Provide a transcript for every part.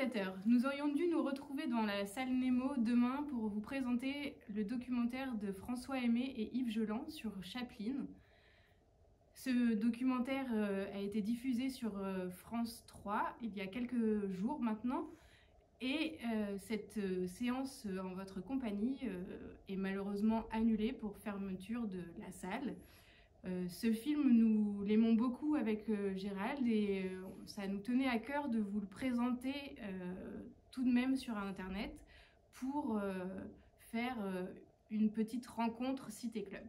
téléspectateurs, nous aurions dû nous retrouver dans la salle Nemo demain pour vous présenter le documentaire de François Aimé et Yves Geland sur Chaplin. Ce documentaire a été diffusé sur France 3 il y a quelques jours maintenant, et cette séance en votre compagnie est malheureusement annulée pour fermeture de la salle. Ce film, nous l'aimons beaucoup avec Gérald, et ça nous tenait à cœur de vous le présenter tout de même sur Internet pour faire une petite rencontre Cité Club.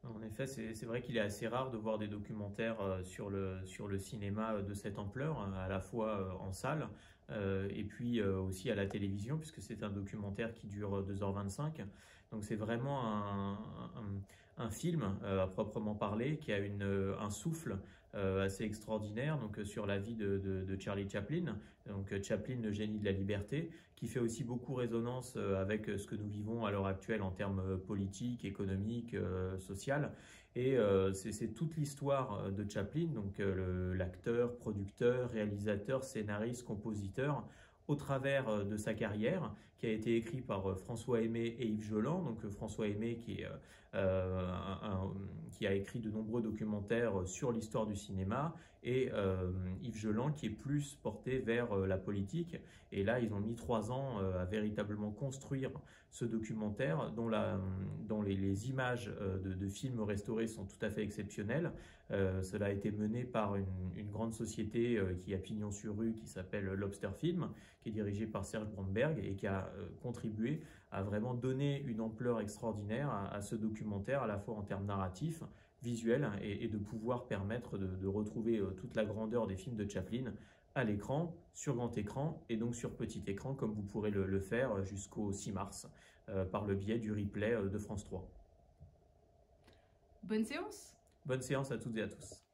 En effet, c'est vrai qu'il est assez rare de voir des documentaires sur le cinéma de cette ampleur, à la fois en salle et puis aussi à la télévision, puisque c'est un documentaire qui dure 2h25. Donc c'est vraiment un film à proprement parler, qui a un souffle assez extraordinaire sur la vie de Charlie Chaplin, donc Chaplin, le génie de la liberté, qui fait aussi beaucoup résonance avec ce que nous vivons à l'heure actuelle en termes politiques, économiques, social. Et c'est toute l'histoire de Chaplin, donc l'acteur, producteur, réalisateur, scénariste, compositeur, au travers de sa carrière, qui a été écrit par François Aimé et Yves Geland. Donc François Aimé qui a écrit de nombreux documentaires sur l'histoire du cinéma, et Yves Geland qui est plus porté vers la politique. Et là, ils ont mis 3 ans à véritablement construire ce documentaire dont les images de films restaurés sont tout à fait exceptionnelles. Cela a été mené par une grande société qui a pignon sur rue, qui s'appelle Lobster Film, qui est dirigée par Serge Brandberg, et qui a contribué à vraiment donner une ampleur extraordinaire à ce documentaire, à la fois en termes narratifs, visuels, et de pouvoir permettre de retrouver toute la grandeur des films de Chaplin à l'écran, sur grand écran et donc sur petit écran, comme vous pourrez le faire jusqu'au 6 mars par le biais du replay de France 3. Bonne séance! Bonne séance à toutes et à tous.